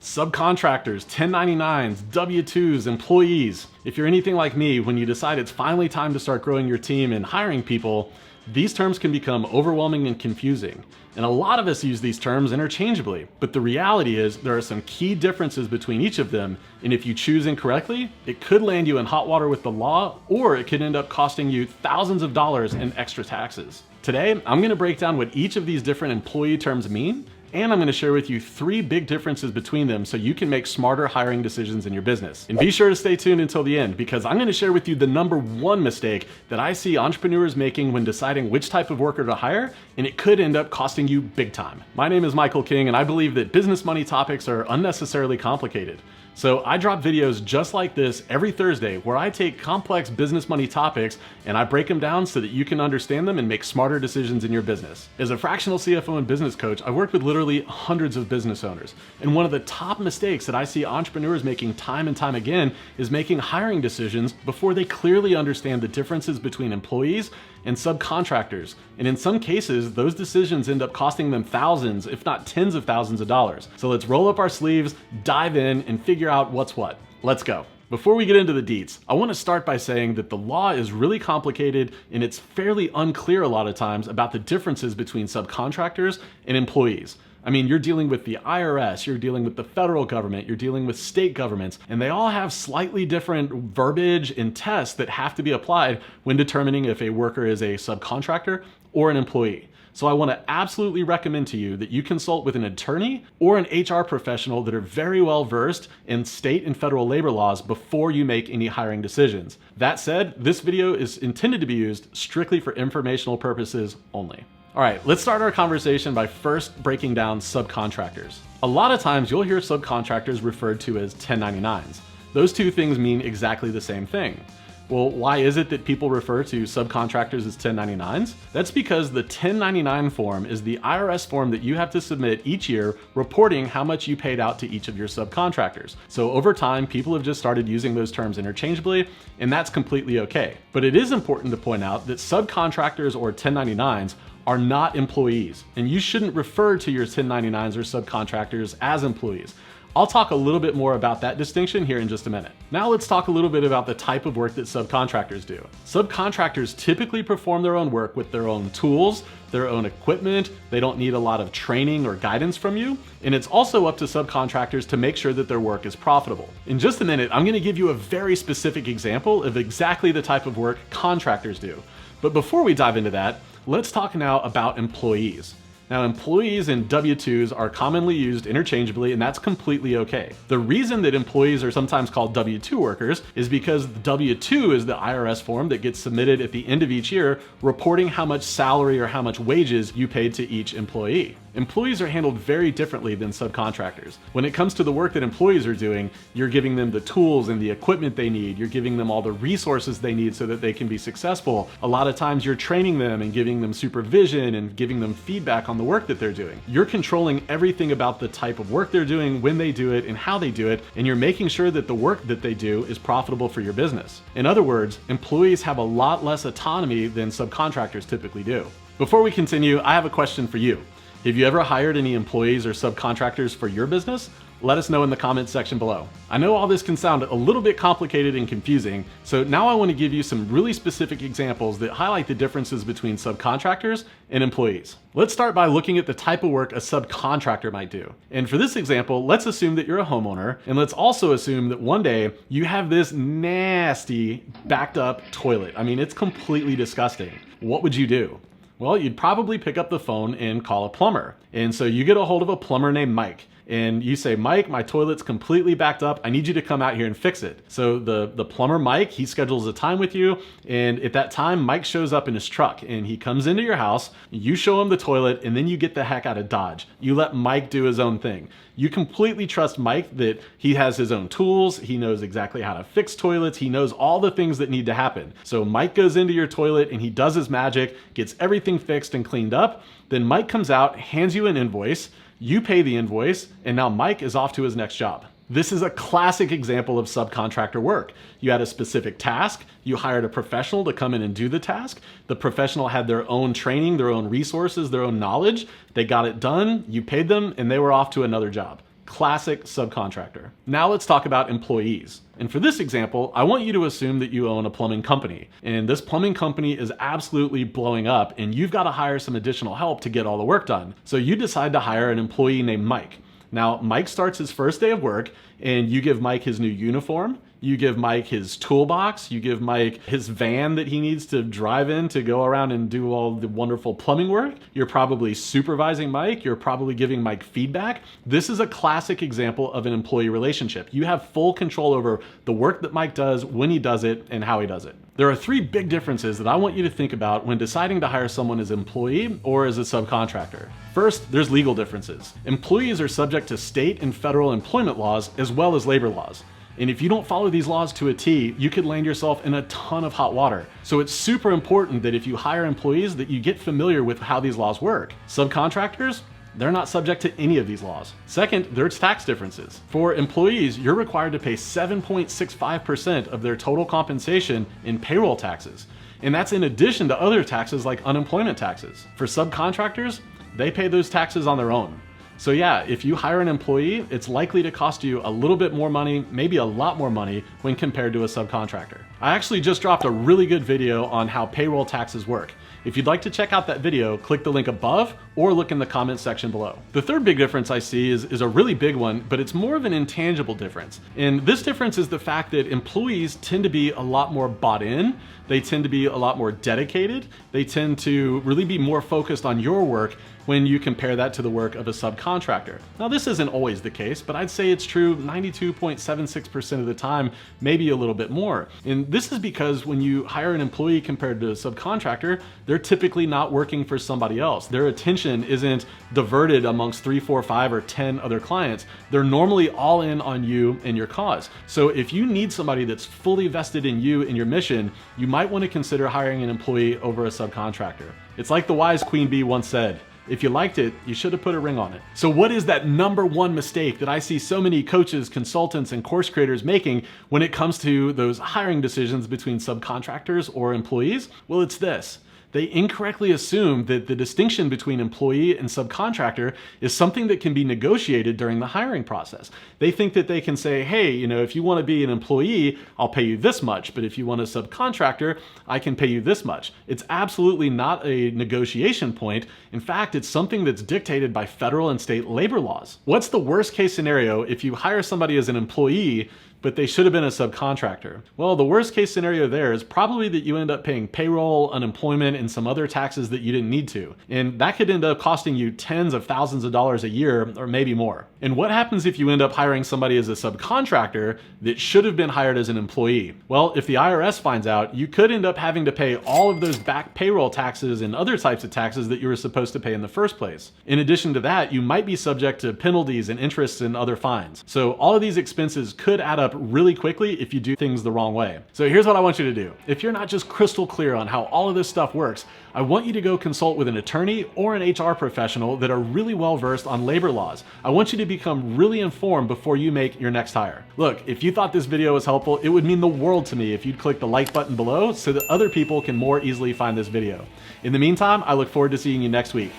Subcontractors, 1099s, W-2s, employees. If you're anything like me, when you decide it's finally time to start growing your team and hiring people, these terms can become overwhelming and confusing. And a lot of us use these terms interchangeably, but the reality is there are some key differences between each of them, and if you choose incorrectly, it could land you in hot water with the law, or it could end up costing you thousands of dollars in extra taxes. Today, I'm gonna break down what each of these different employee terms mean, and I'm gonna share with you 3 big differences between them so you can make smarter hiring decisions in your business. And be sure to stay tuned until the end, because I'm gonna share with you the #1 mistake that I see entrepreneurs making when deciding which type of worker to hire, and it could end up costing you big time. My name is Michael King, and I believe that business money topics are unnecessarily complicated. So I drop videos just like this every Thursday where I take complex business money topics and I break them down so that you can understand them and make smarter decisions in your business. As a fractional CFO and business coach, I work with literally hundreds of business owners. And one of the top mistakes that I see entrepreneurs making time and time again is making hiring decisions before they clearly understand the differences between employees and subcontractors. And in some cases, those decisions end up costing them thousands, if not tens of thousands of dollars. So let's roll up our sleeves, dive in, and figure out what's what. Let's go. Before we get into the deets, I want to start by saying that the law is really complicated and it's fairly unclear a lot of times about the differences between subcontractors and employees. I mean, you're dealing with the IRS, you're dealing with the federal government, you're dealing with state governments, and they all have slightly different verbiage and tests that have to be applied when determining if a worker is a subcontractor or an employee. So I want to absolutely recommend to you that you consult with an attorney or an HR professional that are very well versed in state and federal labor laws before you make any hiring decisions. That said, this video is intended to be used strictly for informational purposes only. All right, let's start our conversation by first breaking down subcontractors. A lot of times you'll hear subcontractors referred to as 1099s. Those two things mean exactly the same thing. Well, why is it that people refer to subcontractors as 1099s? That's because the 1099 form is the IRS form that you have to submit each year reporting how much you paid out to each of your subcontractors. So over time, people have just started using those terms interchangeably, and that's completely okay. But it is important to point out that subcontractors or 1099s are not employees, and you shouldn't refer to your 1099s or subcontractors as employees. I'll talk a little bit more about that distinction here in just a minute. Now let's talk a little bit about the type of work that subcontractors do. Subcontractors typically perform their own work with their own tools, their own equipment. They don't need a lot of training or guidance from you. And it's also up to subcontractors to make sure that their work is profitable. In just a minute, I'm gonna give you a very specific example of exactly the type of work contractors do. But before we dive into that, let's talk now about employees. Now, employees and W-2s are commonly used interchangeably, and that's completely okay. The reason that employees are sometimes called W-2 workers is because the W-2 is the IRS form that gets submitted at the end of each year, reporting how much salary or how much wages you paid to each employee. Employees are handled very differently than subcontractors. When it comes to the work that employees are doing, you're giving them the tools and the equipment they need. You're giving them all the resources they need so that they can be successful. A lot of times you're training them and giving them supervision and giving them feedback on the work that they're doing. You're controlling everything about the type of work they're doing, when they do it, and how they do it, and you're making sure that the work that they do is profitable for your business. In other words, employees have a lot less autonomy than subcontractors typically do. Before we continue, I have a question for you. Have you ever hired any employees or subcontractors for your business? Let us know in the comments section below. I know all this can sound a little bit complicated and confusing, so now I want to give you some really specific examples that highlight the differences between subcontractors and employees. Let's start by looking at the type of work a subcontractor might do. And for this example, let's assume that you're a homeowner, and let's also assume that one day you have this nasty backed up toilet. I mean, it's completely disgusting. What would you do? Well, you'd probably pick up the phone and call a plumber. And so you get a hold of a plumber named Mike. And you say, Mike, my toilet's completely backed up. I need you to come out here and fix it. So the plumber, Mike, he schedules a time with you. And at that time, Mike shows up in his truck and he comes into your house. You show him the toilet and then you get the heck out of Dodge. You let Mike do his own thing. You completely trust Mike that he has his own tools. He knows exactly how to fix toilets. He knows all the things that need to happen. So Mike goes into your toilet and he does his magic, gets everything fixed and cleaned up. Then Mike comes out, hands you an invoice. You pay the invoice, and now Mike is off to his next job. This is a classic example of subcontractor work. You had a specific task, you hired a professional to come in and do the task. The professional had their own training, their own resources, their own knowledge. They got it done, you paid them, and they were off to another job. Classic subcontractor. Now let's talk about employees. And for this example, I want you to assume that you own a plumbing company, and this plumbing company is absolutely blowing up, and you've got to hire some additional help to get all the work done. So you decide to hire an employee named Mike. Now, Mike starts his first day of work, and you give Mike his new uniform, you give Mike his toolbox, you give Mike his van that he needs to drive in to go around and do all the wonderful plumbing work. You're probably supervising Mike, you're probably giving Mike feedback. This is a classic example of an employee relationship. You have full control over the work that Mike does, when he does it, and how he does it. There are three big differences that I want you to think about when deciding to hire someone as an employee or as a subcontractor. First, there's legal differences. Employees are subject to state and federal employment laws as well as labor laws. And if you don't follow these laws to a T, you could land yourself in a ton of hot water. So it's super important that if you hire employees that you get familiar with how these laws work. Subcontractors, they're not subject to any of these laws. Second, there's tax differences. For employees, you're required to pay 7.65% of their total compensation in payroll taxes. And that's in addition to other taxes like unemployment taxes. For subcontractors, they pay those taxes on their own. So yeah, if you hire an employee, it's likely to cost you a little bit more money, maybe a lot more money when compared to a subcontractor. I actually just dropped a really good video on how payroll taxes work. If you'd like to check out that video, click the link above or look in the comments section below. The third big difference I see is a really big one, but it's more of an intangible difference. And this difference is the fact that employees tend to be a lot more bought in, they tend to be a lot more dedicated, they tend to really be more focused on your work when you compare that to the work of a subcontractor. Now this isn't always the case, but I'd say it's true 92.76% of the time, maybe a little bit more. And this is because when you hire an employee compared to a subcontractor, they're typically not working for somebody else. Their attention isn't diverted amongst 3, 4, 5, or 10 other clients. They're normally all in on you and your cause. So if you need somebody that's fully vested in you and your mission, you might want to consider hiring an employee over a subcontractor. It's like the wise Queen Bee once said, if you liked it, you should have put a ring on it. So what is that number one mistake that I see so many coaches, consultants, and course creators making when it comes to those hiring decisions between subcontractors or employees? Well, it's this. They incorrectly assume that the distinction between employee and subcontractor is something that can be negotiated during the hiring process. They think that they can say, hey, if you want to be an employee, I'll pay you this much, but if you want a subcontractor, I can pay you this much. It's absolutely not a negotiation point. In fact, it's something that's dictated by federal and state labor laws. What's the worst case scenario if you hire somebody as an employee but they should have been a subcontractor? Well, the worst case scenario there is probably that you end up paying payroll, unemployment, and some other taxes that you didn't need to. And that could end up costing you tens of thousands of dollars a year, or maybe more. And what happens if you end up hiring somebody as a subcontractor that should have been hired as an employee? Well, if the IRS finds out, you could end up having to pay all of those back payroll taxes and other types of taxes that you were supposed to pay in the first place. In addition to that, you might be subject to penalties and interests and other fines. So all of these expenses could add up really quickly if you do things the wrong way. So here's what I want you to do. If you're not just crystal clear on how all of this stuff works, I want you to go consult with an attorney or an HR professional that are really well versed on labor laws. I want you to become really informed before you make your next hire. Look, if you thought this video was helpful, it would mean the world to me if you'd click the like button below so that other people can more easily find this video. In the meantime, I look forward to seeing you next week.